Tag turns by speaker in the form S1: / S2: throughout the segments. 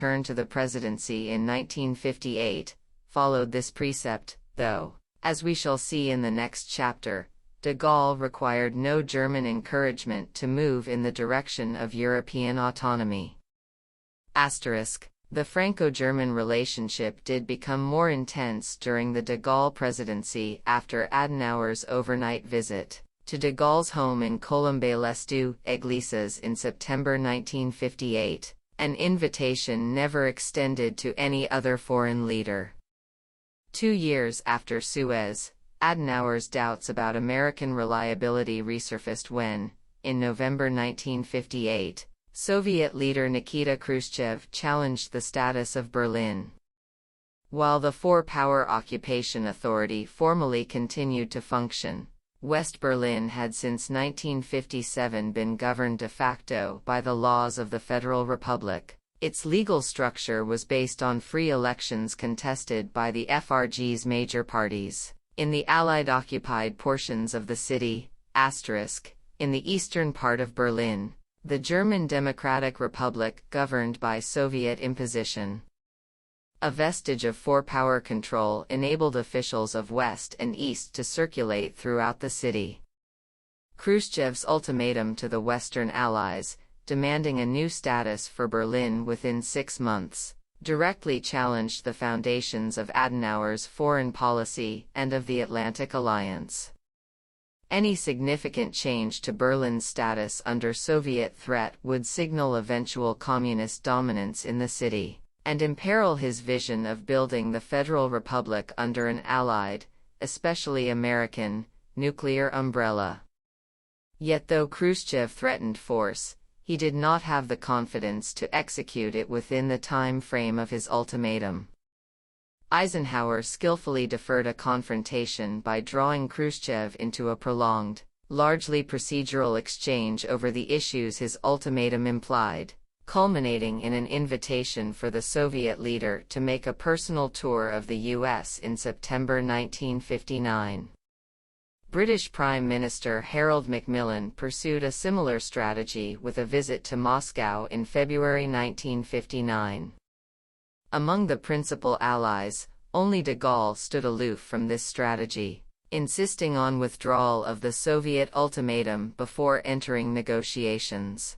S1: return to the presidency in 1958, followed this precept, though, as we shall see in the next chapter, de Gaulle required no German encouragement to move in the direction of European autonomy. The Franco-German relationship did become more intense during the de Gaulle presidency after Adenauer's overnight visit to de Gaulle's home in Colombey-les-Deux Églises in September 1958, an invitation never extended to any other foreign leader. 2 years after Suez, Adenauer's doubts about American reliability resurfaced when, in November 1958, Soviet leader Nikita Khrushchev challenged the status of Berlin. While the Four-Power Occupation Authority formally continued to function, West Berlin had since 1957 been governed de facto by the laws of the Federal Republic. Its legal structure was based on free elections contested by the FRG's major parties. In the Allied-occupied portions of the city, in the eastern part of Berlin, the German Democratic Republic governed by Soviet imposition. A vestige of four-power control enabled officials of West and East to circulate throughout the city. Khrushchev's ultimatum to the Western Allies, demanding a new status for Berlin within 6 months, directly challenged the foundations of Adenauer's foreign policy and of the Atlantic Alliance. Any significant change to Berlin's status under Soviet threat would signal eventual communist dominance in the city, and imperil his vision of building the Federal Republic under an Allied, especially American, nuclear umbrella. Yet though Khrushchev threatened force, he did not have the confidence to execute it within the time frame of his ultimatum. Eisenhower skillfully deferred a confrontation by drawing Khrushchev into a prolonged, largely procedural exchange over the issues his ultimatum implied, culminating in an invitation for the Soviet leader to make a personal tour of the U.S. in September 1959. British Prime Minister Harold Macmillan pursued a similar strategy with a visit to Moscow in February 1959. Among the principal allies, only de Gaulle stood aloof from this strategy, insisting on withdrawal of the Soviet ultimatum before entering negotiations.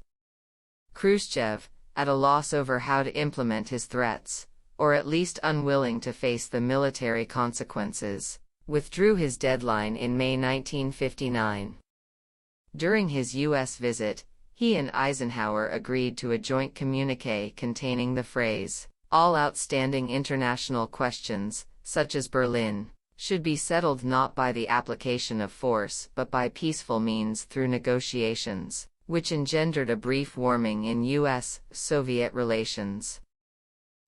S1: Khrushchev, at a loss over how to implement his threats, or at least unwilling to face the military consequences, withdrew his deadline in May 1959. During his U.S. visit, he and Eisenhower agreed to a joint communiqué containing the phrase, "All outstanding international questions, such as Berlin, should be settled not by the application of force but by peaceful means through negotiations," which engendered a brief warming in U.S.-Soviet relations.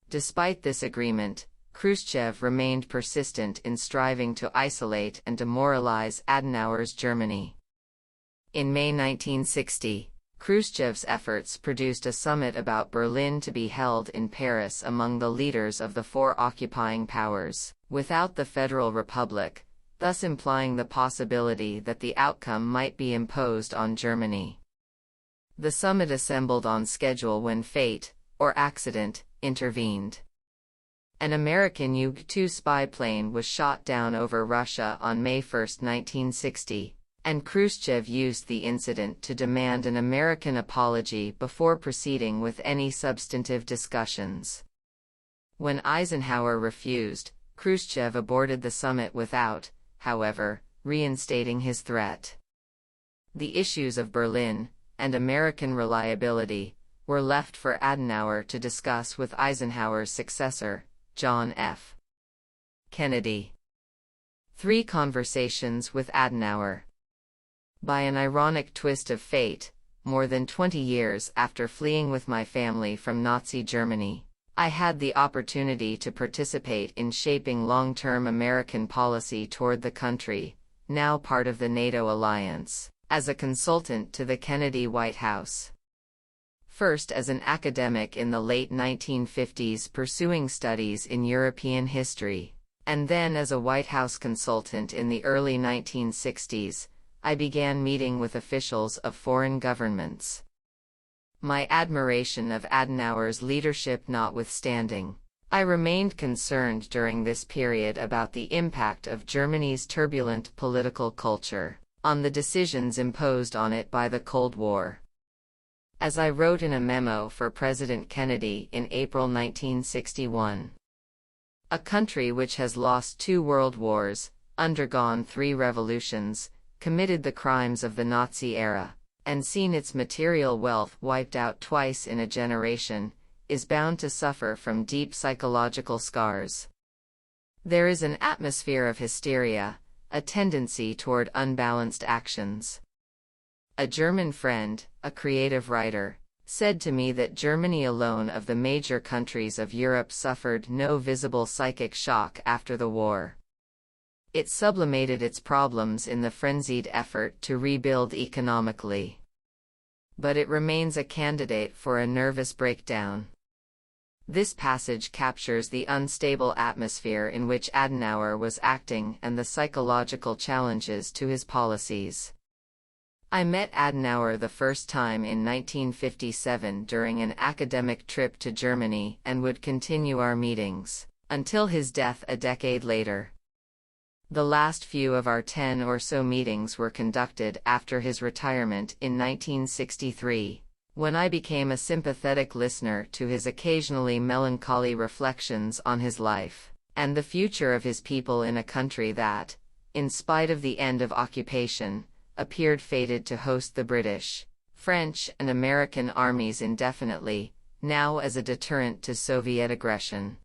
S1: Despite this agreement, Khrushchev remained persistent in striving to isolate and demoralize Adenauer's Germany. In May 1960, Khrushchev's efforts produced a summit about Berlin to be held in Paris among the leaders of the four occupying powers, without the Federal Republic, thus implying the possibility that the outcome might be imposed on Germany. The summit assembled on schedule when fate, or accident, intervened. An American U-2 spy plane was shot down over Russia on May 1, 1960. And Khrushchev used the incident to demand an American apology before proceeding with any substantive discussions. When Eisenhower refused, Khrushchev aborted the summit without, however, reinstating his threat. The issues of Berlin, and American reliability, were left for Adenauer to discuss with Eisenhower's successor, John F. Kennedy. 3 Conversations with Adenauer. By an ironic twist of fate, more than 20 years after fleeing with my family from Nazi Germany, I had the opportunity to participate in shaping long-term American policy toward the country, now part of the NATO alliance, as a consultant to the Kennedy White House. First as an academic in the late 1950s pursuing studies in European history, and then as a White House consultant in the early 1960s, I began meeting with officials of foreign governments. My admiration of Adenauer's leadership notwithstanding, I remained concerned during this period about the impact of Germany's turbulent political culture on the decisions imposed on it by the Cold War. As I wrote in a memo for President Kennedy in April 1961, a country which has lost 2 world wars, undergone 3 revolutions, committed the crimes of the Nazi era, and seen its material wealth wiped out twice in a generation, is bound to suffer from deep psychological scars. There is an atmosphere of hysteria, a tendency toward unbalanced actions. A German friend, a creative writer, said to me that Germany alone of the major countries of Europe suffered no visible psychic shock after the war. It sublimated its problems in the frenzied effort to rebuild economically. But it remains a candidate for a nervous breakdown. This passage captures the unstable atmosphere in which Adenauer was acting and the psychological challenges to his policies. I met Adenauer the first time in 1957 during an academic trip to Germany and would continue our meetings until his death a decade later. The last few of our 10 or so meetings were conducted after his retirement in 1963, when I became a sympathetic listener to his occasionally melancholy reflections on his life and the future of his people in a country that, in spite of the end of occupation, appeared fated to host the British, French, and American armies indefinitely, now as a deterrent to Soviet aggression.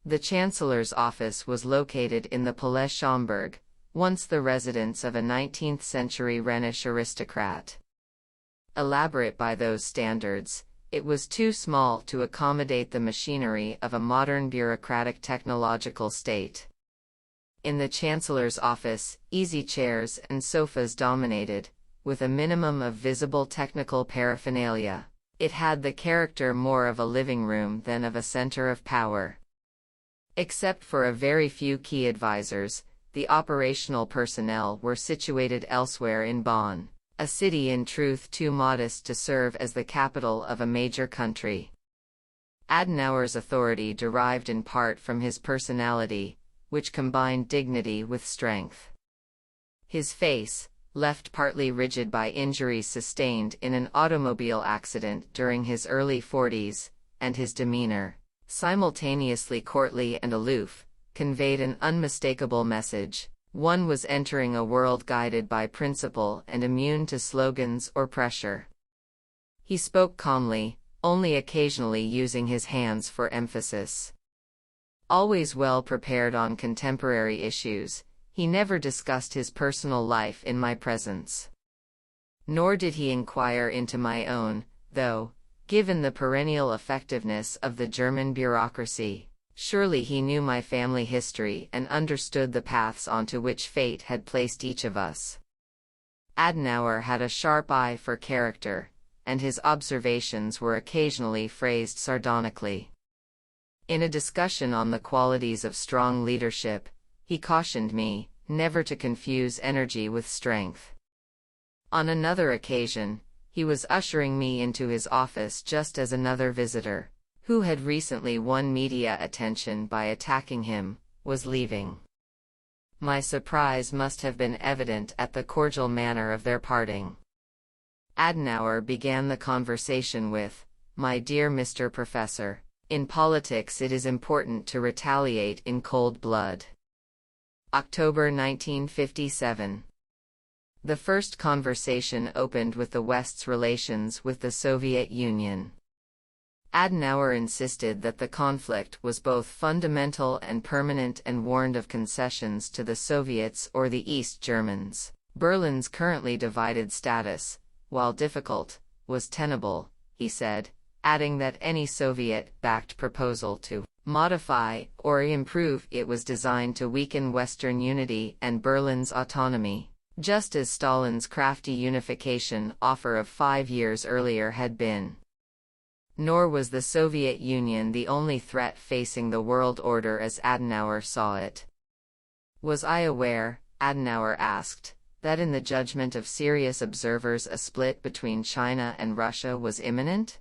S1: The Chancellor's office was located in the Palais Schaumburg, once the residence of a 19th-century Rhenish aristocrat. Elaborate by those standards, it was too small to accommodate the machinery of a modern bureaucratic technological state. In the Chancellor's office, easy chairs and sofas dominated, with a minimum of visible technical paraphernalia. It had the character more of a living room than of a center of power. Except for a very few key advisors, the operational personnel were situated elsewhere in Bonn, a city in truth too modest to serve as the capital of a major country. Adenauer's authority derived in part from his personality, which combined dignity with strength. His face, left partly rigid by injuries sustained in an automobile accident during his early 40s, and his demeanor, simultaneously courtly and aloof, conveyed an unmistakable message. One was entering a world guided by principle and immune to slogans or pressure. He spoke calmly, only occasionally using his hands for emphasis. Always well prepared on contemporary issues, he never discussed his personal life in my presence. Nor did he inquire into my own, though, given the perennial effectiveness of the German bureaucracy, surely he knew my family history and understood the paths onto which fate had placed each of us. Adenauer had a sharp eye for character, and his observations were occasionally phrased sardonically. In a discussion on the qualities of strong leadership, he cautioned me never to confuse energy with strength. On another occasion, he was ushering me into his office just as another visitor, who had recently won media attention by attacking him, was leaving. My surprise must have been evident at the cordial manner of their parting. Adenauer began the conversation with, "My dear Mr. Professor, in politics it is important to retaliate in cold blood." October 1957. The first conversation opened with the West's relations with the Soviet Union. Adenauer insisted that the conflict was both fundamental and permanent and warned of concessions to the Soviets or the East Germans. Berlin's currently divided status, while difficult, was tenable, he said, adding that any Soviet-backed proposal to modify or improve it was designed to weaken Western unity and Berlin's autonomy, just as Stalin's crafty unification offer of 5 years earlier had been. Nor was the Soviet Union the only threat facing the world order as Adenauer saw it. Was I aware, Adenauer asked, that in the judgment of serious observers a split between China and Russia was imminent?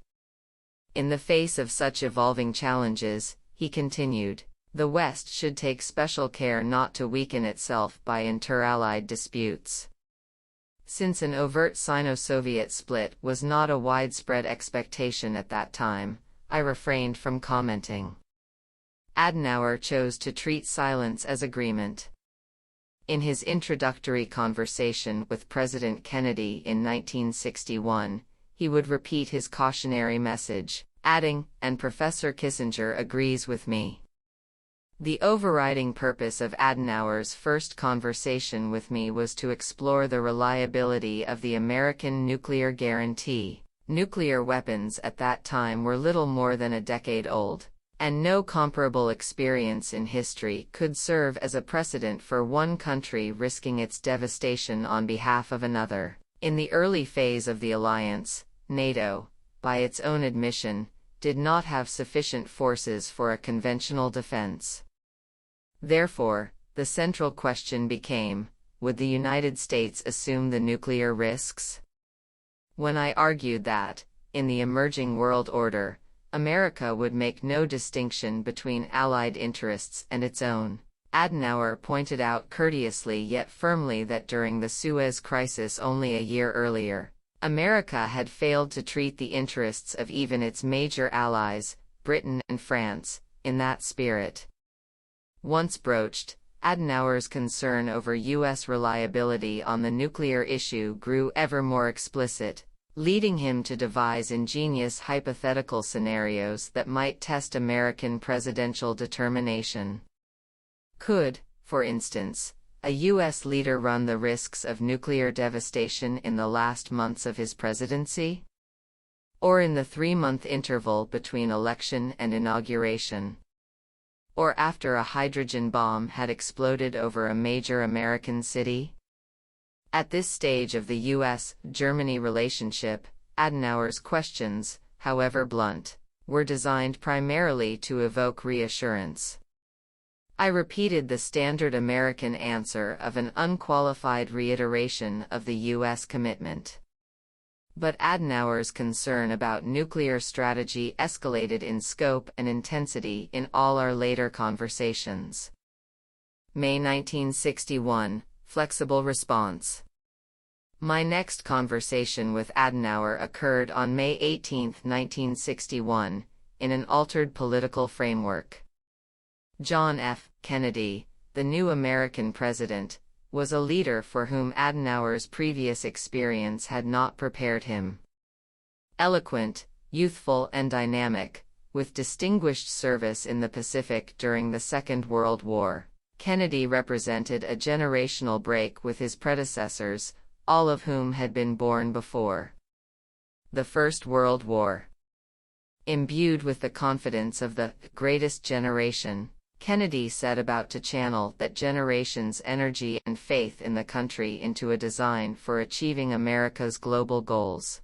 S1: In the face of such evolving challenges, he continued, the West should take special care not to weaken itself by inter-allied disputes. Since an overt Sino-Soviet split was not a widespread expectation at that time, I refrained from commenting. Adenauer chose to treat silence as agreement. In his introductory conversation with President Kennedy in 1961, he would repeat his cautionary message, adding, "And Professor Kissinger agrees with me." The overriding purpose of Adenauer's first conversation with me was to explore the reliability of the American nuclear guarantee. Nuclear weapons at that time were little more than a decade old, and no comparable experience in history could serve as a precedent for one country risking its devastation on behalf of another. In the early phase of the alliance, NATO, by its own admission, did not have sufficient forces for a conventional defense. Therefore, the central question became, would the United States assume the nuclear risks? When I argued that, in the emerging world order, America would make no distinction between Allied interests and its own, Adenauer pointed out courteously yet firmly that during the Suez Crisis only a year earlier, America had failed to treat the interests of even its major allies, Britain and France, in that spirit. Once broached, Adenauer's concern over U.S. reliability on the nuclear issue grew ever more explicit, leading him to devise ingenious hypothetical scenarios that might test American presidential determination. Could, for instance, a U.S. leader run the risks of nuclear devastation in the last months of his presidency? Or in the 3-month interval between election and inauguration? Or after a hydrogen bomb had exploded over a major American city? At this stage of the U.S.-Germany relationship, Adenauer's questions, however blunt, were designed primarily to evoke reassurance. I repeated the standard American answer of an unqualified reiteration of the U.S. commitment. But Adenauer's concern about nuclear strategy escalated in scope and intensity in all our later conversations. May 1961, Flexible response. My next conversation with Adenauer occurred on May 18, 1961, in an altered political framework. John F. Kennedy, the new American president, was a leader for whom Adenauer's previous experience had not prepared him. Eloquent, youthful and dynamic, with distinguished service in the Pacific during the Second World War, Kennedy represented a generational break with his predecessors, all of whom had been born before the First World War. Imbued with the confidence of the greatest generation, Kennedy set about to channel that generation's energy and faith in the country into a design for achieving America's global goals.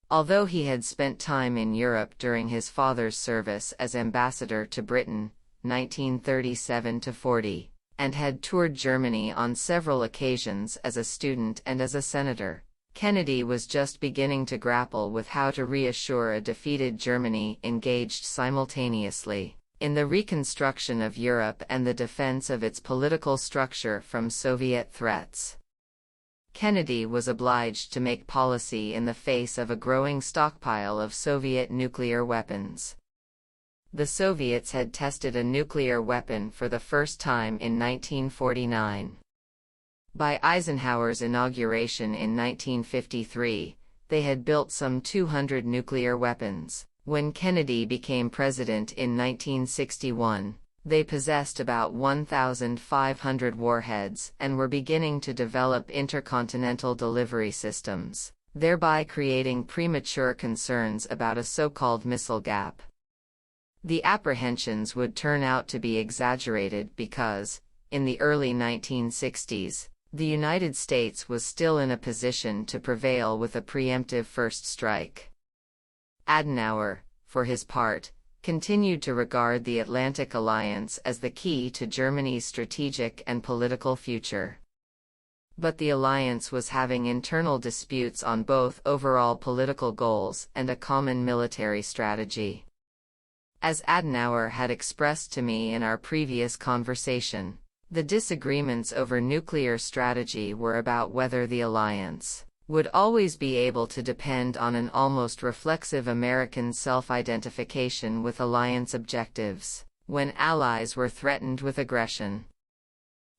S1: Although he had spent time in Europe during his father's service as ambassador to Britain, 1937–40, and had toured Germany on several occasions as a student and as a senator, Kennedy was just beginning to grapple with how to reassure a defeated Germany engaged simultaneously in the reconstruction of Europe and the defense of its political structure from Soviet threats. Kennedy was obliged to make policy in the face of a growing stockpile of Soviet nuclear weapons. The Soviets had tested a nuclear weapon for the first time in 1949. By Eisenhower's inauguration in 1953, they had built some 200 nuclear weapons. When Kennedy became president in 1961, they possessed about 1,500 warheads and were beginning to develop intercontinental delivery systems, thereby creating premature concerns about a so-called missile gap. The apprehensions would turn out to be exaggerated because, in the early 1960s, the United States was still in a position to prevail with a preemptive first strike. Adenauer, for his part, continued to regard the Atlantic Alliance as the key to Germany's strategic and political future. But the alliance was having internal disputes on both overall political goals and a common military strategy. As Adenauer had expressed to me in our previous conversation, the disagreements over nuclear strategy were about whether the alliance would always be able to depend on an almost reflexive American self-identification with alliance objectives when allies were threatened with aggression.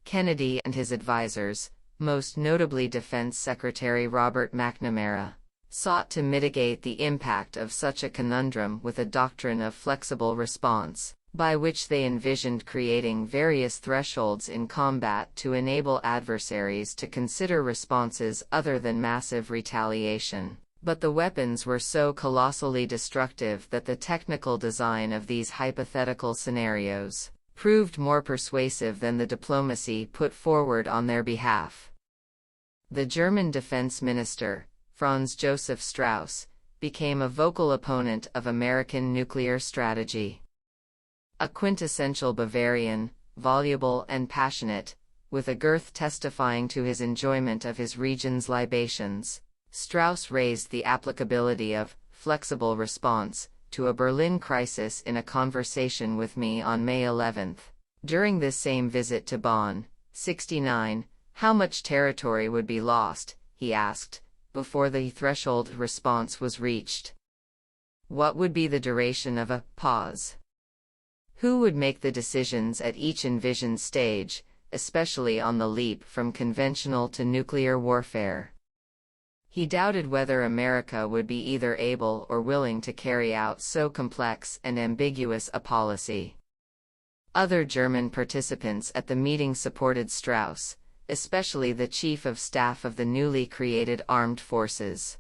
S1: Kennedy and his advisors, most notably Defense Secretary Robert McNamara, sought to mitigate the impact of such a conundrum with a doctrine of flexible response, by which they envisioned creating various thresholds in combat to enable adversaries to consider responses other than massive retaliation. But the weapons were so colossally destructive that the technical design of these hypothetical scenarios proved more persuasive than the diplomacy put forward on their behalf. The German defense minister, Franz Joseph Strauss, became a vocal opponent of American nuclear strategy. A quintessential Bavarian, voluble and passionate, with a girth testifying to his enjoyment of his region's libations, Strauss raised the applicability of flexible response to a Berlin crisis in a conversation with me on May 11. During this same visit to Bonn, 69, how much territory would be lost, he asked, before the threshold response was reached. What would be the duration of a pause? Who would make the decisions at each envisioned stage, especially on the leap from conventional to nuclear warfare? He doubted whether America would be either able or willing to carry out so complex and ambiguous a policy. Other German participants at the meeting supported Strauss, especially the Chief of Staff of the newly created armed forces.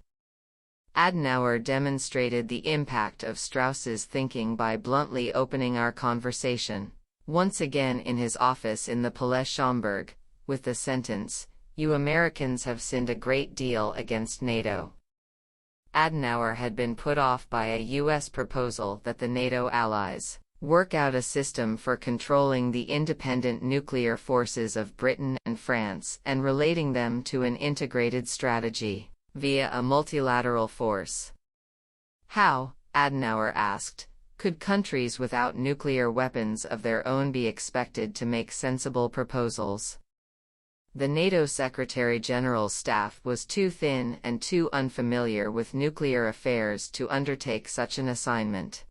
S1: Adenauer demonstrated the impact of Strauss's thinking by bluntly opening our conversation, once again in his office in the Palais Schaumburg, with the sentence, "You Americans have sinned a great deal against NATO." Adenauer had been put off by a U.S. proposal that the NATO allies work out a system for controlling the independent nuclear forces of Britain and France and relating them to an integrated strategy via a multilateral force. How, Adenauer asked, could countries without nuclear weapons of their own be expected to make sensible proposals? The NATO Secretary-General's staff was too thin and too unfamiliar with nuclear affairs to undertake such an assignment.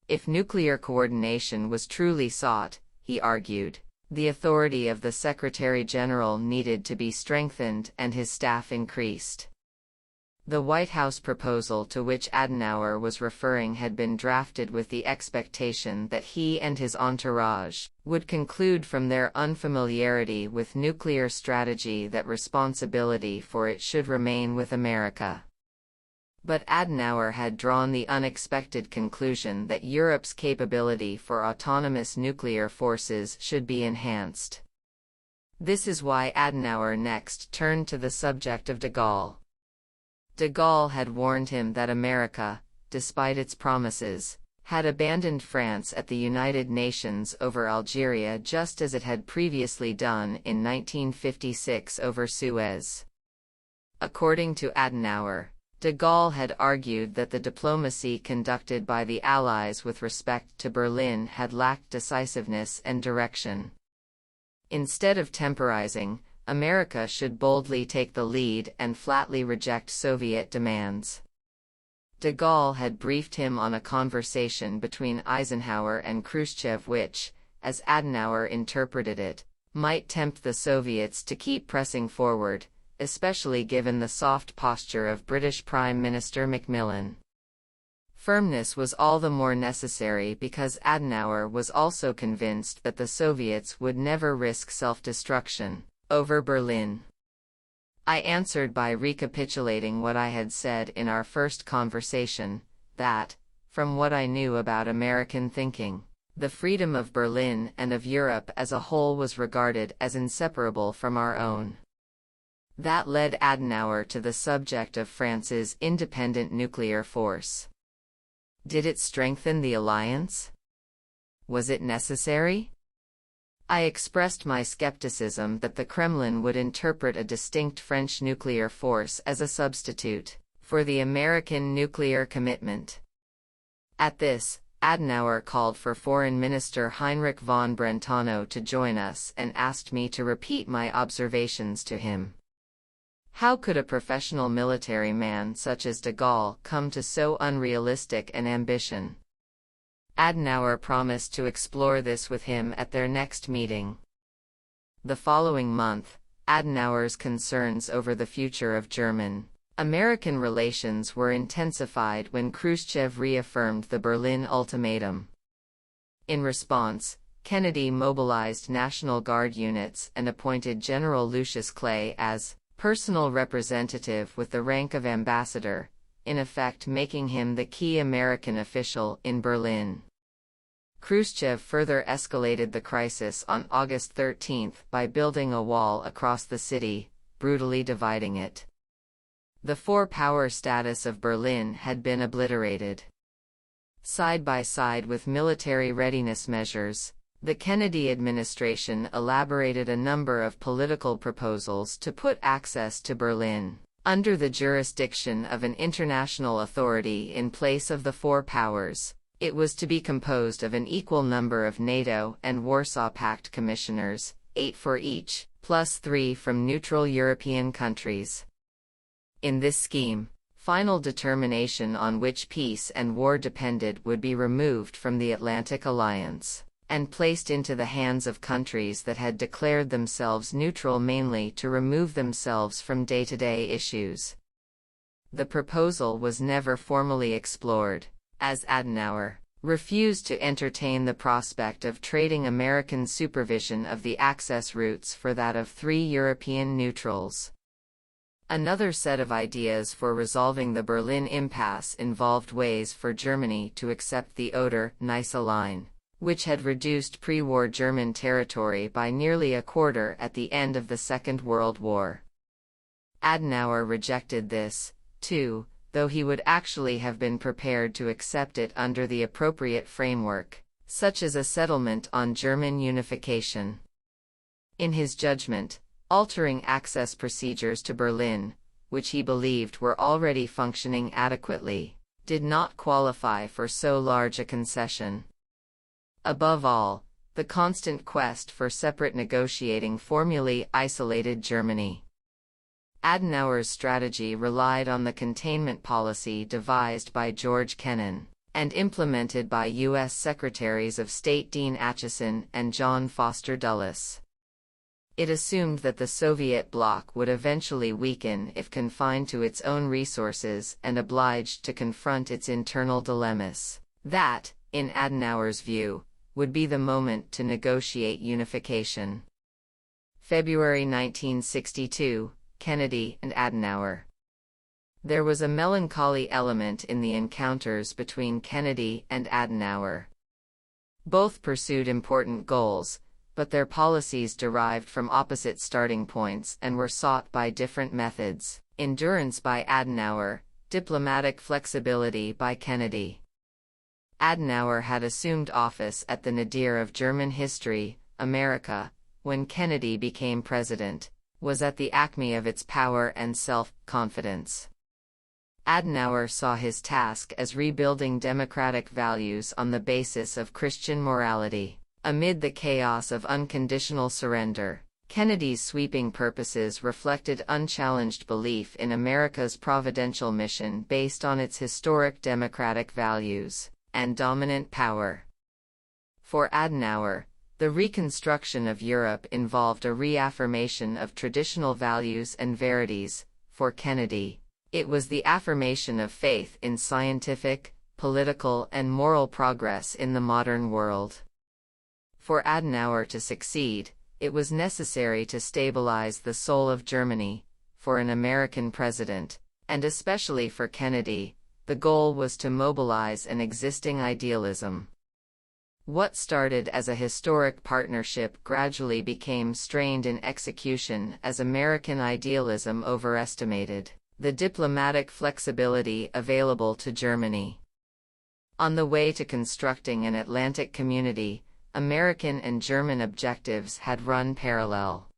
S1: If nuclear coordination was truly sought, he argued, the authority of the Secretary-General needed to be strengthened and his staff increased. The White House proposal to which Adenauer was referring had been drafted with the expectation that he and his entourage would conclude from their unfamiliarity with nuclear strategy that responsibility for it should remain with America. But Adenauer had drawn the unexpected conclusion that Europe's capability for autonomous nuclear forces should be enhanced. This is why Adenauer next turned to the subject of de Gaulle. De Gaulle had warned him that America, despite its promises, had abandoned France at the United Nations over Algeria just as it had previously done in 1956 over Suez. According to Adenauer, de Gaulle had argued that the diplomacy conducted by the Allies with respect to Berlin had lacked decisiveness and direction. Instead of temporizing, America should boldly take the lead and flatly reject Soviet demands. De Gaulle had briefed him on a conversation between Eisenhower and Khrushchev which, as Adenauer interpreted it, might tempt the Soviets to keep pressing forward, especially given the soft posture of British Prime Minister Macmillan. Firmness was all the more necessary because Adenauer was also convinced that the Soviets would never risk self-destruction over Berlin. I answered by recapitulating what I had said in our first conversation, that, from what I knew about American thinking, the freedom of Berlin and of Europe as a whole was regarded as inseparable from our own. That led Adenauer to the subject of France's independent nuclear force. Did it strengthen the alliance? Was it necessary? I expressed my skepticism that the Kremlin would interpret a distinct French nuclear force as a substitute for the American nuclear commitment. At this, Adenauer called for Foreign Minister Heinrich von Brentano to join us and asked me to repeat my observations to him. How could a professional military man such as de Gaulle come to so unrealistic an ambition? Adenauer promised to explore this with him at their next meeting. The following month, Adenauer's concerns over the future of German-American relations were intensified when Khrushchev reaffirmed the Berlin Ultimatum. In response, Kennedy mobilized National Guard units and appointed General Lucius Clay as personal representative with the rank of ambassador, in effect making him the key American official in Berlin. Khrushchev further escalated the crisis on August 13 by building a wall across the city, brutally dividing it. The four-power status of Berlin had been obliterated. Side by side with military readiness measures, the Kennedy administration elaborated a number of political proposals to put access to Berlin under the jurisdiction of an international authority in place of the four powers. It was to be composed of an equal number of NATO and Warsaw Pact commissioners, 8 for each, plus 3 from neutral European countries. In this scheme, final determination on which peace and war depended would be removed from the Atlantic Alliance and placed into the hands of countries that had declared themselves neutral, mainly to remove themselves from day-to-day issues. The proposal was never formally explored, as Adenauer refused to entertain the prospect of trading American supervision of the access routes for that of 3 European neutrals. Another set of ideas for resolving the Berlin impasse involved ways for Germany to accept the Oder-Neisse line, which had reduced pre-war German territory by nearly a quarter at the end of the Second World War. Adenauer rejected this, too, though he would actually have been prepared to accept it under the appropriate framework, such as a settlement on German unification. In his judgment, altering access procedures to Berlin, which he believed were already functioning adequately, did not qualify for so large a concession. Above all, the constant quest for separate negotiating formulae isolated Germany. Adenauer's strategy relied on the containment policy devised by George Kennan and implemented by U.S. Secretaries of State Dean Acheson and John Foster Dulles. It assumed that the Soviet bloc would eventually weaken if confined to its own resources and obliged to confront its internal dilemmas. That, in Adenauer's view, would be the moment to negotiate unification. February 1962, Kennedy and Adenauer. There was a melancholy element in the encounters between Kennedy and Adenauer. Both pursued important goals, but their policies derived from opposite starting points and were sought by different methods: endurance by Adenauer, diplomatic flexibility by Kennedy. Adenauer had assumed office at the nadir of German history. America, when Kennedy became president, was at the acme of its power and self-confidence. Adenauer saw his task as rebuilding democratic values on the basis of Christian morality. Amid the chaos of unconditional surrender, Kennedy's sweeping purposes reflected unchallenged belief in America's providential mission based on its historic democratic values and dominant power. For Adenauer, the reconstruction of Europe involved a reaffirmation of traditional values and verities. For Kennedy, it was the affirmation of faith in scientific, political, and moral progress in the modern world. For Adenauer to succeed, it was necessary to stabilize the soul of Germany. For an American president, and especially for Kennedy, the goal was to mobilize an existing idealism. What started as a historic partnership gradually became strained in execution as American idealism overestimated the diplomatic flexibility available to Germany. On the way to constructing an Atlantic community, American and German objectives had run parallel.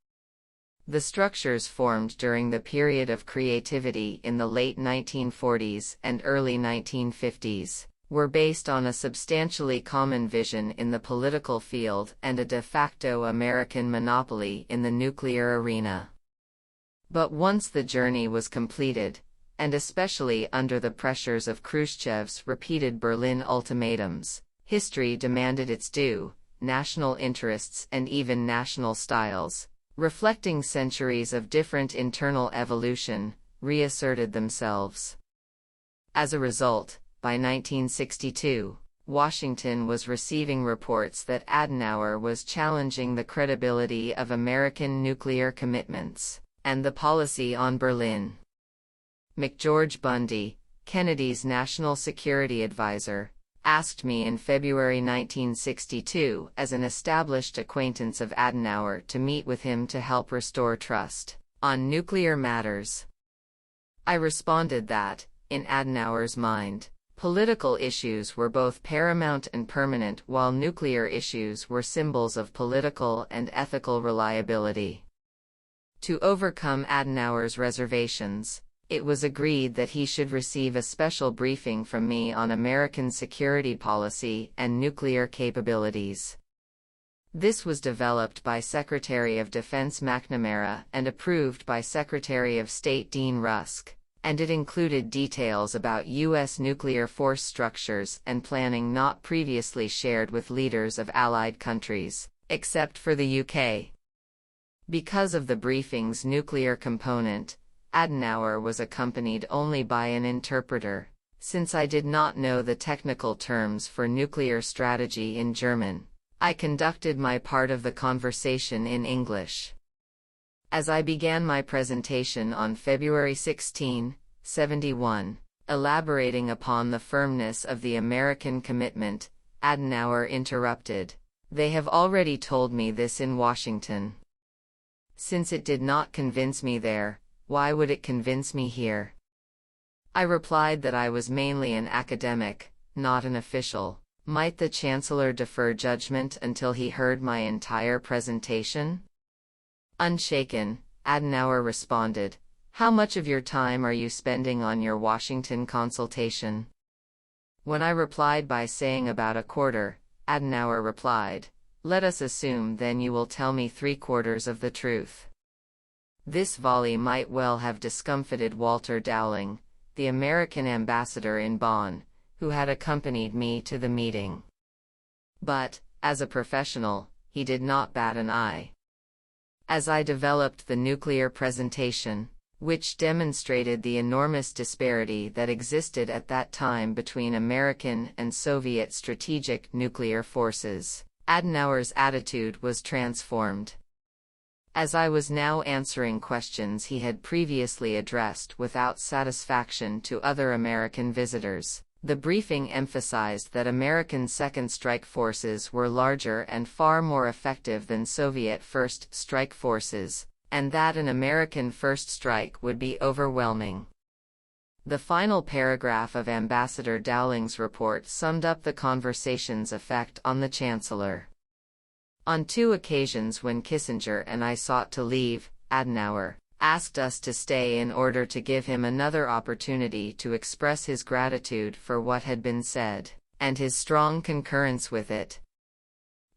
S1: The structures formed during the period of creativity in the late 1940s and early 1950s were based on a substantially common vision in the political field and a de facto American monopoly in the nuclear arena. But once the journey was completed, and especially under the pressures of Khrushchev's repeated Berlin ultimatums, history demanded its due, national interests and even national styles, reflecting centuries of different internal evolution, reasserted themselves. As a result, by 1962, Washington was receiving reports that Adenauer was challenging the credibility of American nuclear commitments and the policy on Berlin. McGeorge Bundy, Kennedy's national security advisor, asked me in February 1962 as an established acquaintance of Adenauer to meet with him to help restore trust on nuclear matters. I responded that, in Adenauer's mind, political issues were both paramount and permanent, while nuclear issues were symbols of political and ethical reliability. To overcome Adenauer's reservations, it was agreed that he should receive a special briefing from me on American security policy and nuclear capabilities. This was developed by Secretary of Defense McNamara and approved by Secretary of State Dean Rusk, and it included details about U.S. nuclear force structures and planning not previously shared with leaders of Allied countries, except for the UK. Because of the briefing's nuclear component, Adenauer was accompanied only by an interpreter, since I did not know the technical terms for nuclear strategy in German. I conducted my part of the conversation in English. As I began my presentation on February 16, 1971, elaborating upon the firmness of the American commitment, Adenauer interrupted, "They have already told me this in Washington. Since it did not convince me there, why would it convince me here?" I replied that I was mainly an academic, not an official. Might the Chancellor defer judgment until he heard my entire presentation? Unshaken, Adenauer responded, "How much of your time are you spending on your Washington consultation?" When I replied by saying about a quarter, Adenauer replied, "Let us assume then you will tell me 3/4 of the truth." This volley might well have discomfited Walter Dowling, the American ambassador in Bonn, who had accompanied me to the meeting. But, as a professional, he did not bat an eye. As I developed the nuclear presentation, which demonstrated the enormous disparity that existed at that time between American and Soviet strategic nuclear forces, Adenauer's attitude was transformed. As I was now answering questions he had previously addressed without satisfaction to other American visitors, the briefing emphasized that American Second Strike Forces were larger and far more effective than Soviet First Strike Forces, and that an American First Strike would be overwhelming. The final paragraph of Ambassador Dowling's report summed up the conversation's effect on the Chancellor. On 2 occasions when Kissinger and I sought to leave, Adenauer asked us to stay in order to give him another opportunity to express his gratitude for what had been said, and his strong concurrence with it.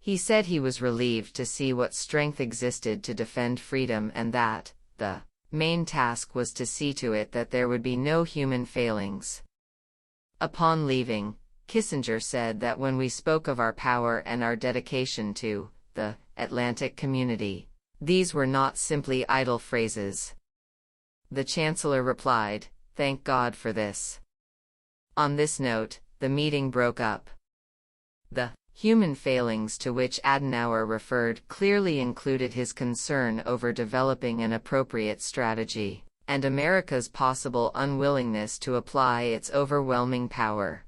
S1: He said he was relieved to see what strength existed to defend freedom and that the main task was to see to it that there would be no human failings. Upon leaving, Kissinger said that when we spoke of our power and our dedication to the Atlantic community, these were not simply idle phrases. The Chancellor replied, "Thank God for this." On this note, the meeting broke up. The human failings to which Adenauer referred clearly included his concern over developing an appropriate strategy, and America's possible unwillingness to apply its overwhelming power.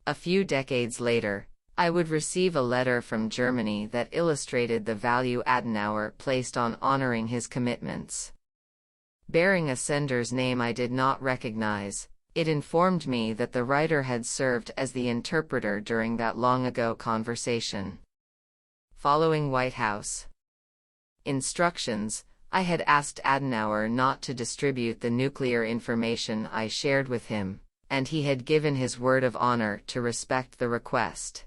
S1: A few decades later, I would receive a letter from Germany that illustrated the value Adenauer placed on honoring his commitments. Bearing a sender's name I did not recognize, it informed me that the writer had served as the interpreter during that long-ago conversation. following White House instructions, I had asked Adenauer not to distribute the nuclear information I shared with him, and he had given his word of honor to respect the request.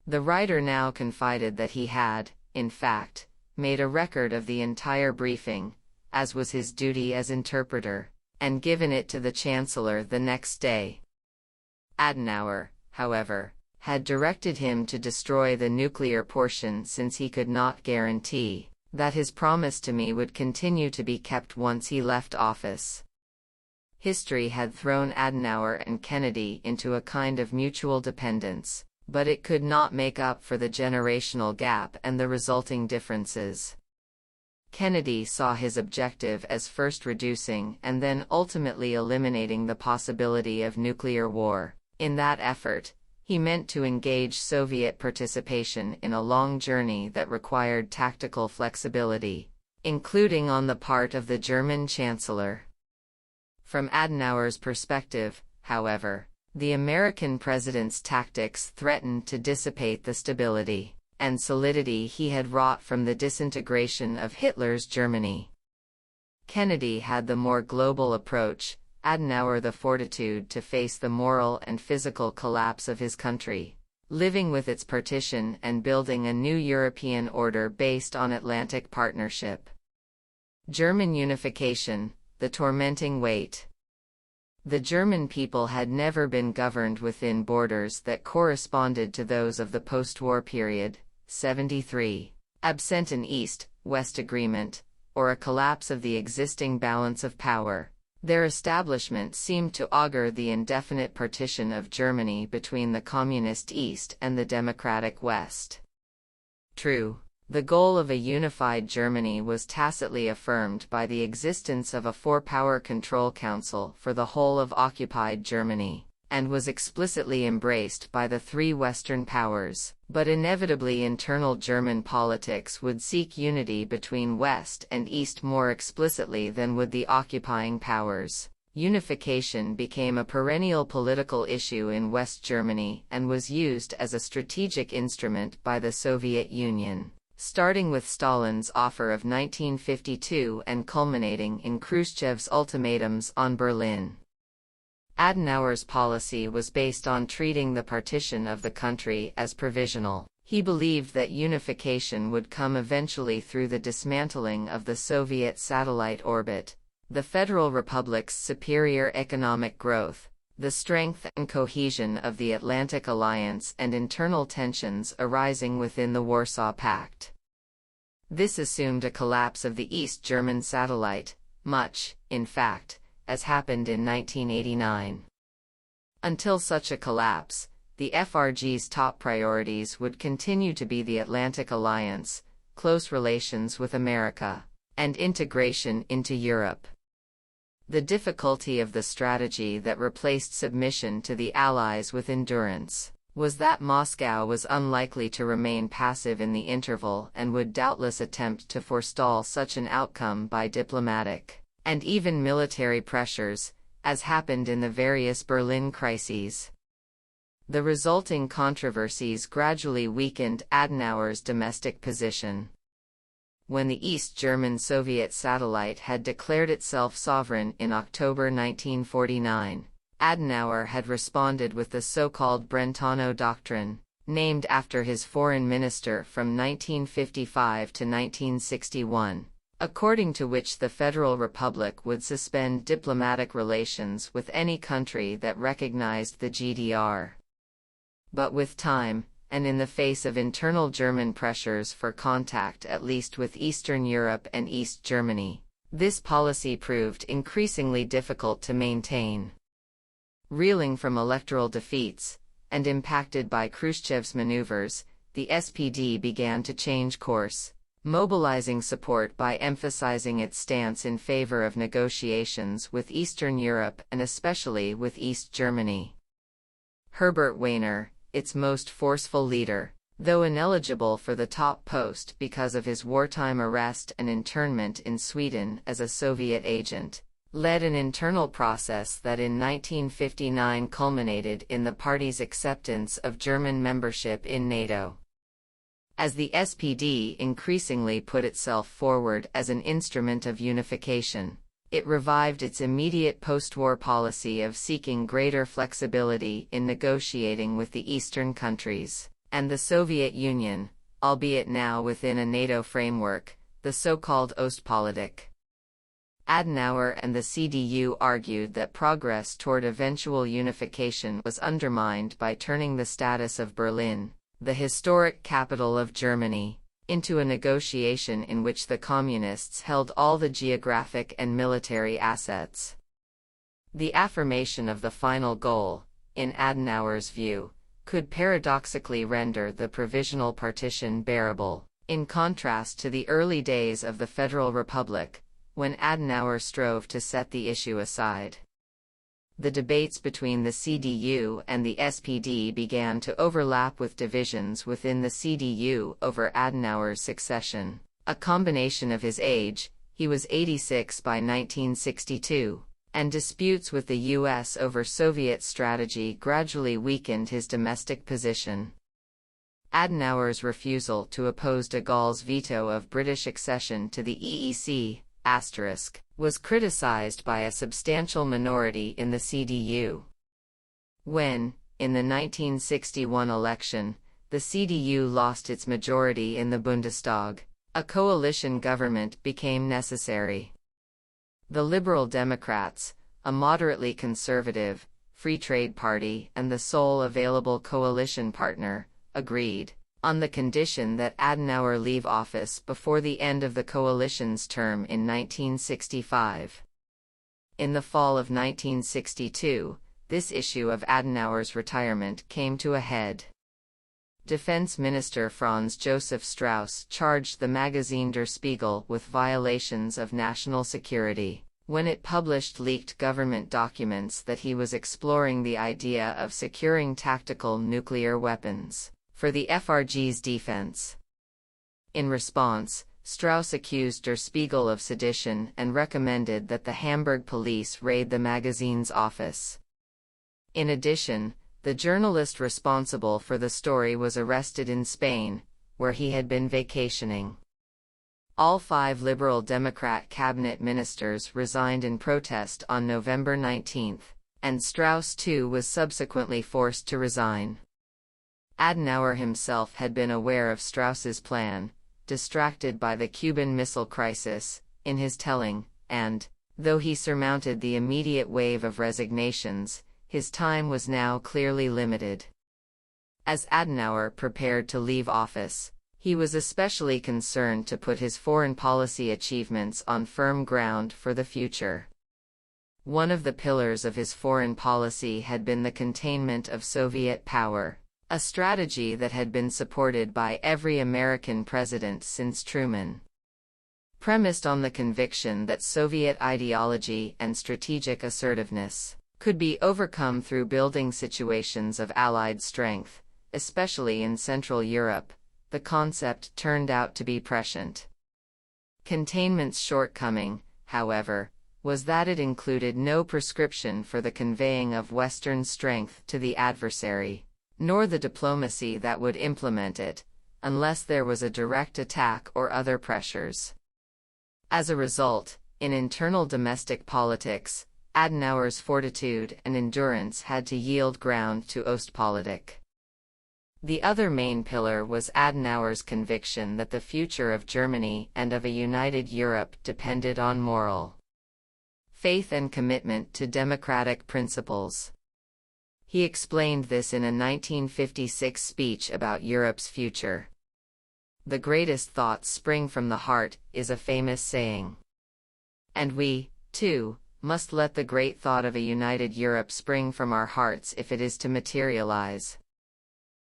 S1: The writer now confided that he had, in fact, made a record of the entire briefing, as was his duty as interpreter, and given it to the Chancellor the next day. Adenauer, however, had directed him to destroy the nuclear portion since he could not guarantee that his promise to me would continue to be kept once he left office. History had thrown Adenauer and Kennedy into a kind of mutual dependence, but it could not make up for the generational gap and the resulting differences. Kennedy saw his objective as first reducing and then ultimately eliminating the possibility of nuclear war. In that effort, he meant to engage Soviet participation in a long journey that required tactical flexibility, including on the part of the German Chancellor. From Adenauer's perspective, however, the American president's tactics threatened to dissipate the stability and solidity he had wrought from the disintegration of Hitler's Germany. Kennedy had the more global approach, Adenauer the fortitude to face the moral and physical collapse of his country, living with its partition and building a new European order based on Atlantic partnership. German unification, the tormenting weight. The German people had never been governed within borders that corresponded to those of the post-war period, 73. Absent an East-West agreement, or a collapse of the existing balance of power, their establishment seemed to augur the indefinite partition of Germany between the communist East and the democratic West. True, the goal of a unified Germany was tacitly affirmed by the existence of a four-power control council for the whole of occupied Germany, and was explicitly embraced by the three Western powers, but inevitably internal German politics would seek unity between West and East more explicitly than would the occupying powers. Unification became a perennial political issue in West Germany and was used as a strategic instrument by the Soviet Union, starting with Stalin's offer of 1952 and culminating in Khrushchev's ultimatums on Berlin. Adenauer's policy was based on treating the partition of the country as provisional. He believed that unification would come eventually through the dismantling of the Soviet satellite orbit, the Federal Republic's superior economic growth, the strength and cohesion of the Atlantic Alliance, and internal tensions arising within the Warsaw Pact. This assumed a collapse of the East German satellite, much, in fact, as happened in 1989. Until such a collapse, the FRG's top priorities would continue to be the Atlantic Alliance, close relations with America, and integration into Europe. The difficulty of the strategy that replaced submission to the Allies with endurance was that Moscow was unlikely to remain passive in the interval and would doubtless attempt to forestall such an outcome by diplomatic and even military pressures, as happened in the various Berlin crises. The resulting controversies gradually weakened Adenauer's domestic position. When the East German Soviet satellite had declared itself sovereign in October 1949, Adenauer had responded with the so-called Brentano Doctrine, named after his foreign minister from 1955 to 1961. According to which the Federal Republic would suspend diplomatic relations with any country that recognized the GDR. But with time, and in the face of internal German pressures for contact at least with Eastern Europe and East Germany, this policy proved increasingly difficult to maintain. Reeling from electoral defeats, and impacted by Khrushchev's maneuvers, the SPD began to change course, mobilizing support by emphasizing its stance in favor of negotiations with Eastern Europe and especially with East Germany. Herbert Wehner, its most forceful leader, though ineligible for the top post because of his wartime arrest and internment in Sweden as a Soviet agent, led an internal process that in 1959 culminated in the party's acceptance of German membership in NATO. As the SPD increasingly put itself forward as an instrument of unification, it revived its immediate post-war policy of seeking greater flexibility in negotiating with the Eastern countries and the Soviet Union, albeit now within a NATO framework, the so-called Ostpolitik. Adenauer and the CDU argued that progress toward eventual unification was undermined by turning the status of Berlin, the historic capital of Germany, into a negotiation in which the Communists held all the geographic and military assets. The affirmation of the final goal, in Adenauer's view, could paradoxically render the provisional partition bearable, in contrast to the early days of the Federal Republic, when Adenauer strove to set the issue aside. The debates between the CDU and the SPD began to overlap with divisions within the CDU over Adenauer's succession, a combination of his age, he was 86 by 1962, and disputes with the US over Soviet strategy gradually weakened his domestic position. Adenauer's refusal to oppose de Gaulle's veto of British accession to the EEC was criticized by a substantial minority in the CDU. When, in the 1961 election, the CDU lost its majority in the Bundestag, a coalition government became necessary. The Liberal Democrats, a moderately conservative, free trade party and the sole available coalition partner, agreed, on the condition that Adenauer leave office before the end of the coalition's term in 1965. In the fall of 1962, this issue of Adenauer's retirement came to a head. Defense Minister Franz Josef Strauss charged the magazine Der Spiegel with violations of national security when it published leaked government documents that he was exploring the idea of securing tactical nuclear weapons for the FRG's defense. In response, Strauss accused Der Spiegel of sedition and recommended that the Hamburg police raid the magazine's office. In addition, the journalist responsible for the story was arrested in Spain, where he had been vacationing. All 5 Liberal Democrat cabinet ministers resigned in protest on November 19, and Strauss too was subsequently forced to resign. Adenauer himself had been aware of Strauss's plan, distracted by the Cuban Missile Crisis, in his telling, and, though he surmounted the immediate wave of resignations, his time was now clearly limited. As Adenauer prepared to leave office, he was especially concerned to put his foreign policy achievements on firm ground for the future. One of the pillars of his foreign policy had been the containment of Soviet power, a strategy that had been supported by every American president since Truman. Premised on the conviction that Soviet ideology and strategic assertiveness could be overcome through building situations of Allied strength, especially in Central Europe, the concept turned out to be prescient. Containment's shortcoming, however, was that it included no prescription for the conveying of Western strength to the adversary, nor the diplomacy that would implement it, unless there was a direct attack or other pressures. As a result, in internal domestic politics, Adenauer's fortitude and endurance had to yield ground to Ostpolitik. The other main pillar was Adenauer's conviction that the future of Germany and of a united Europe depended on moral faith and commitment to democratic principles. He explained this in a 1956 speech about Europe's future. "The greatest thoughts spring from the heart," is a famous saying. And we, too, must let the great thought of a united Europe spring from our hearts if it is to materialize.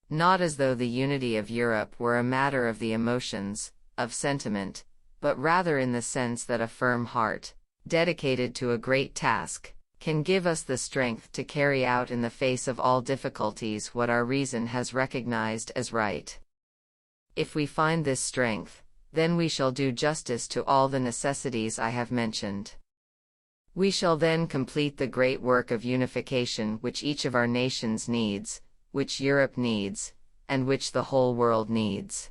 S1: Not as though the unity of Europe were a matter of the emotions, of sentiment, but rather in the sense that a firm heart, dedicated to a great task, can give us the strength to carry out in the face of all difficulties what our reason has recognized as right. If we find this strength, then we shall do justice to all the necessities I have mentioned. We shall then complete the great work of unification which each of our nations needs, which Europe needs, and which the whole world needs.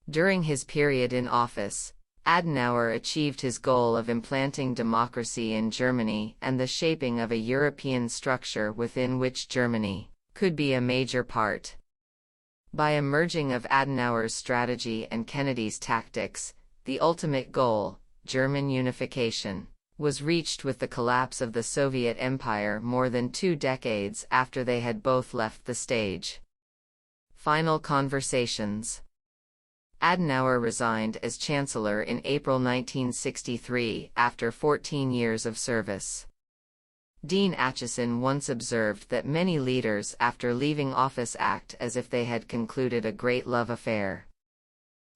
S1: During his period in office, Adenauer achieved his goal of implanting democracy in Germany and the shaping of a European structure within which Germany could be a major part. By a merging of Adenauer's strategy and Kennedy's tactics, the ultimate goal, German unification, was reached with the collapse of the Soviet Empire more than 2 decades after they had both left the stage. Final conversations. Adenauer resigned as Chancellor in April 1963 after 14 years of service. Dean Acheson once observed that many leaders after leaving office act as if they had concluded a great love affair.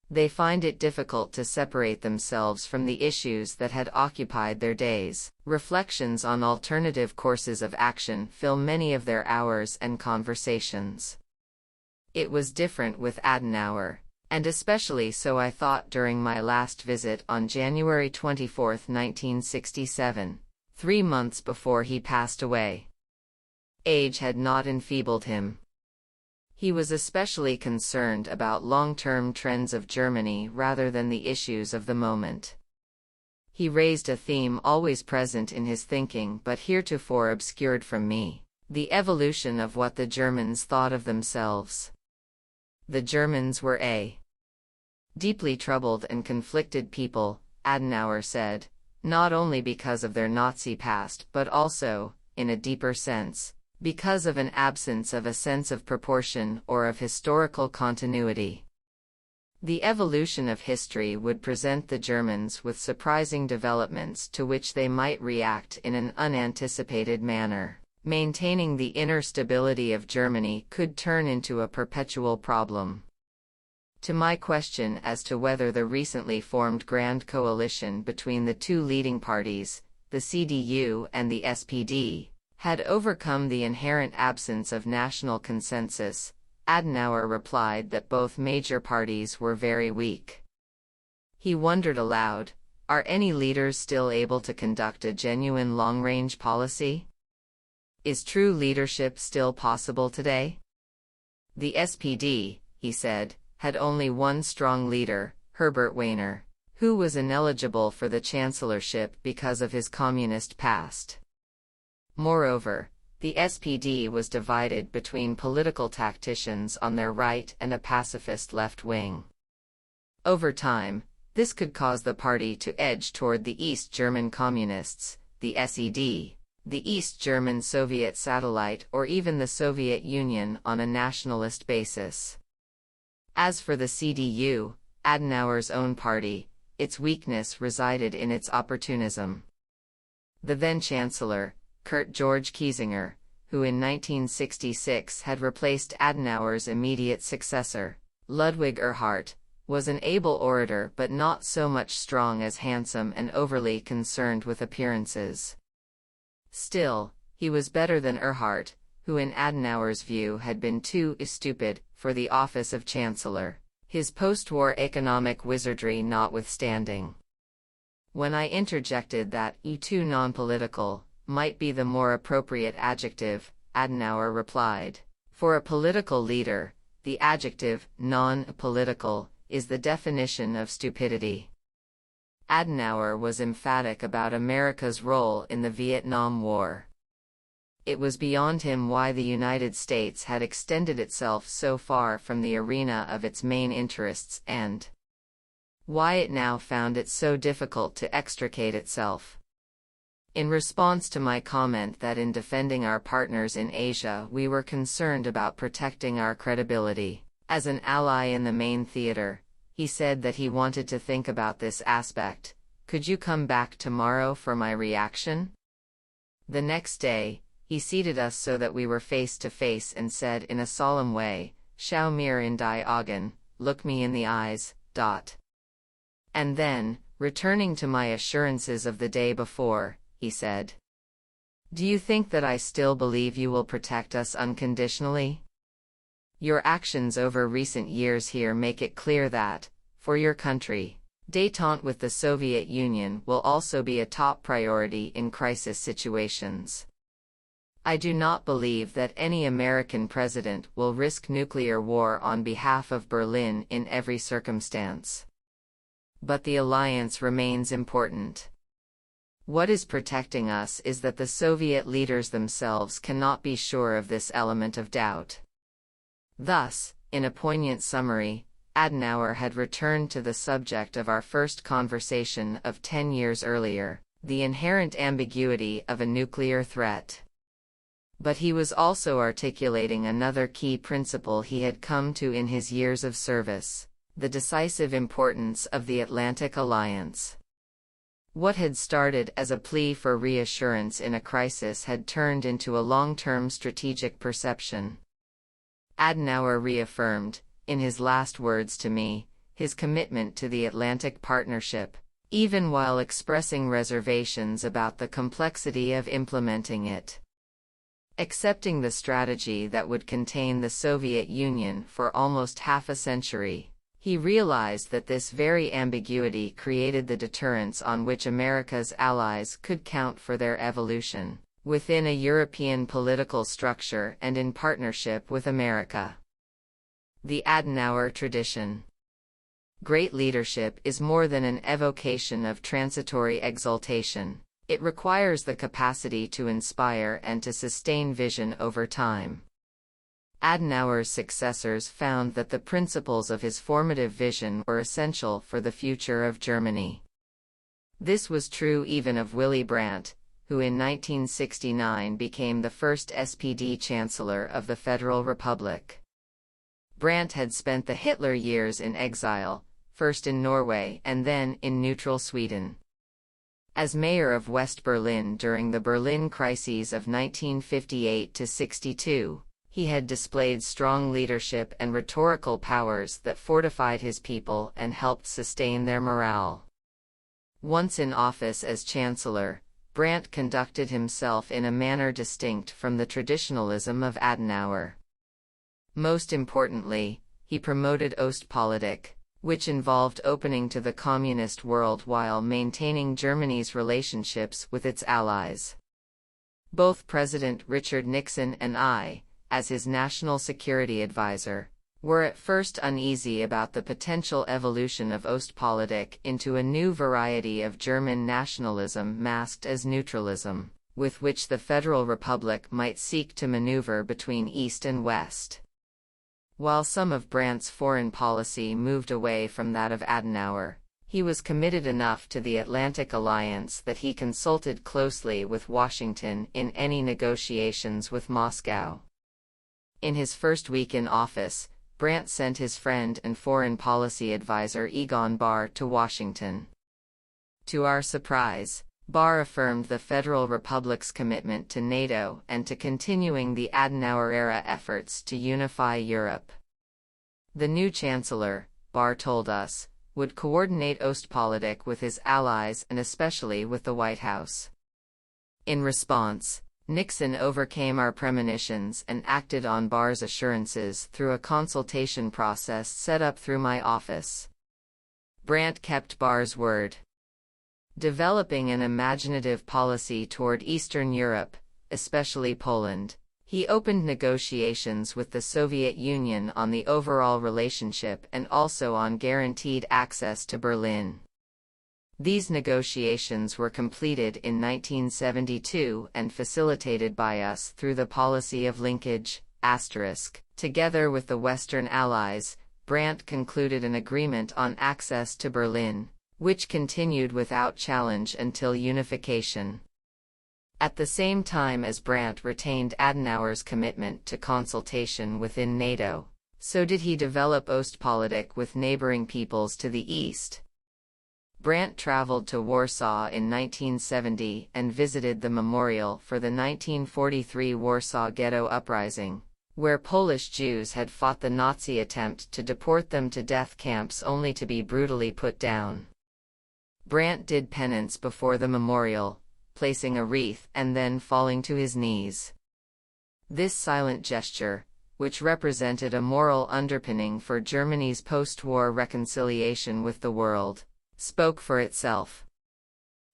S1: They find it difficult to separate themselves from the issues that had occupied their days. Reflections on alternative courses of action fill many of their hours and conversations. It was different with Adenauer, and especially so I thought during my last visit on January 24, 1967, 3 months before he passed away. Age had not enfeebled him. He was especially concerned about long-term trends of Germany rather than the issues of the moment. He raised a theme always present in his thinking but heretofore obscured from me: the evolution of what the Germans thought of themselves. The Germans were a deeply troubled and conflicted people, Adenauer said, not only because of their Nazi past but also, in a deeper sense, because of an absence of a sense of proportion or of historical continuity. The evolution of history would present the Germans with surprising developments to which they might react in an unanticipated manner. Maintaining the inner stability of Germany could turn into a perpetual problem. To my question as to whether the recently formed Grand Coalition between the 2 leading parties, the CDU and the SPD, had overcome the inherent absence of national consensus, Adenauer replied that both major parties were very weak. He wondered aloud, are any leaders still able to conduct a genuine long-range policy? Is true leadership still possible today? The SPD, he said, had only one strong leader, Herbert Wehner, who was ineligible for the chancellorship because of his communist past. Moreover, the SPD was divided between political tacticians on their right and a pacifist left wing. Over time, this could cause the party to edge toward the East German Communists, the SED, the East German Soviet satellite, or even the Soviet Union on a nationalist basis. As for the CDU, Adenauer's own party, its weakness resided in its opportunism. The then-chancellor, Kurt George Kiesinger, who in 1966 had replaced Adenauer's immediate successor, Ludwig Erhard, was an able orator but not so much strong as handsome and overly concerned with appearances. Still, he was better than Erhard, who in Adenauer's view had been too stupid for the office of chancellor, his post-war economic wizardry notwithstanding. When I interjected that too non-political might be the more appropriate adjective, Adenauer replied, for a political leader, the adjective non-political is the definition of stupidity. Adenauer was emphatic about America's role in the Vietnam War. It was beyond him why the United States had extended itself so far from the arena of its main interests and why it now found it so difficult to extricate itself. In response to my comment that in defending our partners in Asia we were concerned about protecting our credibility as an ally in the main theater, he said that he wanted to think about this aspect. Could you come back tomorrow for my reaction? The next day, he seated us so that we were face to face and said in a solemn way, "Schau mir in die Augen, look me in the eyes." And then, returning to my assurances of the day before, he said, "Do you think that I still believe you will protect us unconditionally? Your actions over recent years here make it clear that, for your country, détente with the Soviet Union will also be a top priority in crisis situations. I do not believe that any American president will risk nuclear war on behalf of Berlin in every circumstance. But the alliance remains important. What is protecting us is that the Soviet leaders themselves cannot be sure of this element of doubt. Thus, in a poignant summary, Adenauer had returned to the subject of our first conversation of 10 years earlier, the inherent ambiguity of a nuclear threat. But he was also articulating another key principle he had come to in his years of service: the decisive importance of the Atlantic Alliance. What had started as a plea for reassurance in a crisis had turned into a long-term strategic perception. Adenauer reaffirmed, in his last words to me, his commitment to the Atlantic Partnership, even while expressing reservations about the complexity of implementing it. Accepting the strategy that would contain the Soviet Union for almost half a century, he realized that this very ambiguity created the deterrence on which America's allies could count for their evolution, within a European political structure and in partnership with America. The Adenauer tradition. Great leadership is more than an evocation of transitory exaltation. It requires the capacity to inspire and to sustain vision over time. Adenauer's successors found that the principles of his formative vision were essential for the future of Germany. This was true even of Willy Brandt, who in 1969 became the first SPD Chancellor of the Federal Republic. Brandt had spent the Hitler years in exile, first in Norway and then in neutral Sweden. As mayor of West Berlin during the Berlin crises of 1958–62, he had displayed strong leadership and rhetorical powers that fortified his people and helped sustain their morale. Once in office as chancellor, Brandt conducted himself in a manner distinct from the traditionalism of Adenauer. Most importantly, he promoted Ostpolitik, which involved opening to the communist world while maintaining Germany's relationships with its allies. Both President Richard Nixon and I, as his national security advisor, were at first uneasy about the potential evolution of Ostpolitik into a new variety of German nationalism masked as neutralism, with which the Federal Republic might seek to maneuver between East and West. While some of Brandt's foreign policy moved away from that of Adenauer, he was committed enough to the Atlantic Alliance that he consulted closely with Washington in any negotiations with Moscow. In his first week in office, Brandt sent his friend and foreign policy advisor Egon Bahr to Washington. To our surprise, Bahr affirmed the Federal Republic's commitment to NATO and to continuing the Adenauer-era efforts to unify Europe. The new chancellor, Bahr told us, would coordinate Ostpolitik with his allies and especially with the White House. In response, Nixon overcame our premonitions and acted on Bahr's assurances through a consultation process set up through my office. Brandt kept Bahr's word. Developing an imaginative policy toward Eastern Europe, especially Poland, he opened negotiations with the Soviet Union on the overall relationship and also on guaranteed access to Berlin. These negotiations were completed in 1972 and facilitated by us through the policy of linkage, *. Together with the Western Allies, Brandt concluded an agreement on access to Berlin, which continued without challenge until unification. At the same time as Brandt retained Adenauer's commitment to consultation within NATO, so did he develop Ostpolitik with neighboring peoples to the east. Brandt traveled to Warsaw in 1970 and visited the memorial for the 1943 Warsaw Ghetto Uprising, where Polish Jews had fought the Nazi attempt to deport them to death camps only to be brutally put down. Brandt did penance before the memorial, placing a wreath and then falling to his knees. This silent gesture, which represented a moral underpinning for Germany's post-war reconciliation with the world, spoke for itself.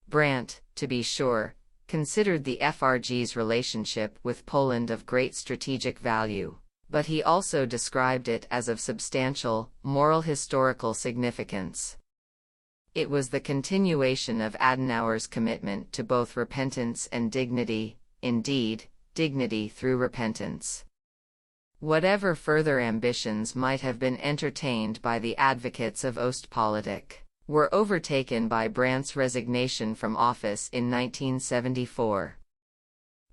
S1: Brandt, to be sure, considered the FRG's relationship with Poland of great strategic value, but he also described it as of substantial, moral historical significance. It was the continuation of Adenauer's commitment to both repentance and dignity, indeed, dignity through repentance. Whatever further ambitions might have been entertained by the advocates of Ostpolitik were overtaken by Brandt's resignation from office in 1974.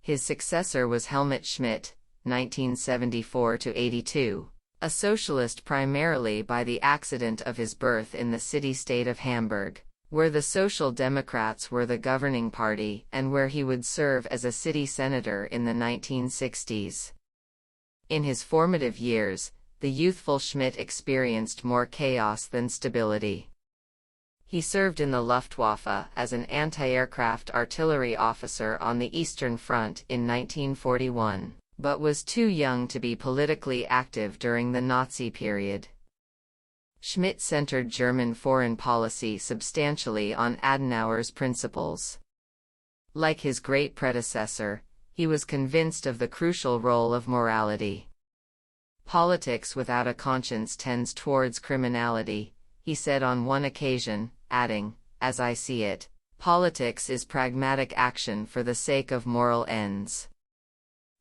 S1: His successor was Helmut Schmidt, 1974–82, a socialist primarily by the accident of his birth in the city-state of Hamburg, where the Social Democrats were the governing party and where he would serve as a city senator in the 1960s. In his formative years, the youthful Schmidt experienced more chaos than stability. He served in the Luftwaffe as an anti-aircraft artillery officer on the Eastern Front in 1941, but was too young to be politically active during the Nazi period. Schmidt centered German foreign policy substantially on Adenauer's principles. Like his great predecessor, he was convinced of the crucial role of morality. "Politics without a conscience tends towards criminality," he said on one occasion, adding, "As I see it, politics is pragmatic action for the sake of moral ends."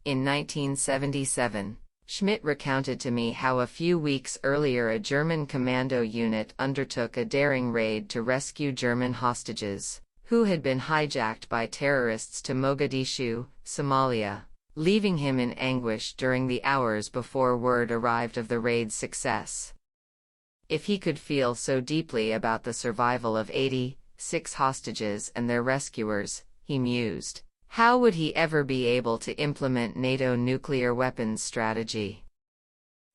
S1: In 1977, Schmidt recounted to me how a few weeks earlier a German commando unit undertook a daring raid to rescue German hostages, who had been hijacked by terrorists to Mogadishu, Somalia, leaving him in anguish during the hours before word arrived of the raid's success. If he could feel so deeply about the survival of 86 hostages and their rescuers, he mused, how would he ever be able to implement NATO nuclear weapons strategy?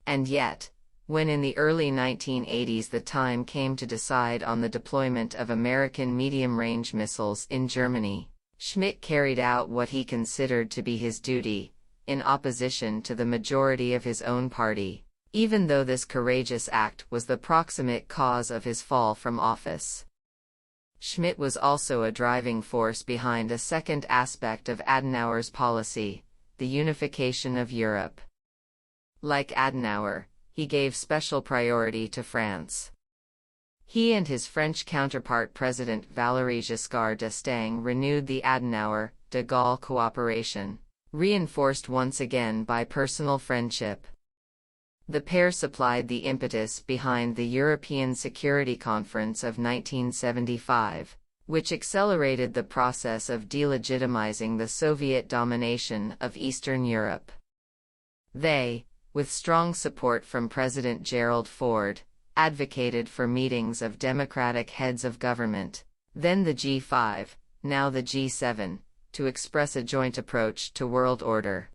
S1: And yet, when in the early 1980s the time came to decide on the deployment of American medium-range missiles in Germany, Schmidt carried out what he considered to be his duty, in opposition to the majority of his own party, even though this courageous act was the proximate cause of his fall from office. Schmidt was also a driving force behind a second aspect of Adenauer's policy, the unification of Europe. Like Adenauer, he gave special priority to France. He and his French counterpart President Valéry Giscard d'Estaing renewed the Adenauer-de Gaulle cooperation, reinforced once again by personal friendship. The pair supplied the impetus behind the European Security Conference of 1975, which accelerated the process of delegitimizing the Soviet domination of Eastern Europe. They, with strong support from President Gerald Ford, advocated for meetings of democratic heads of government, then the G5, now the G7, to express a joint approach to world order.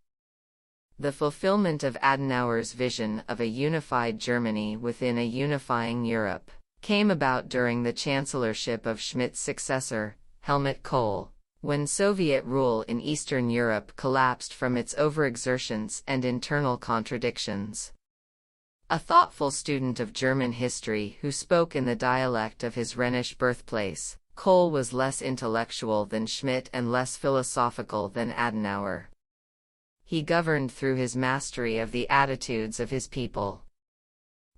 S1: The fulfillment of Adenauer's vision of a unified Germany within a unifying Europe came about during the chancellorship of Schmidt's successor, Helmut Kohl, when Soviet rule in Eastern Europe collapsed from its overexertions and internal contradictions. A thoughtful student of German history who spoke in the dialect of his Rhenish birthplace, Kohl was less intellectual than Schmidt and less philosophical than Adenauer. He governed through his mastery of the attitudes of his people.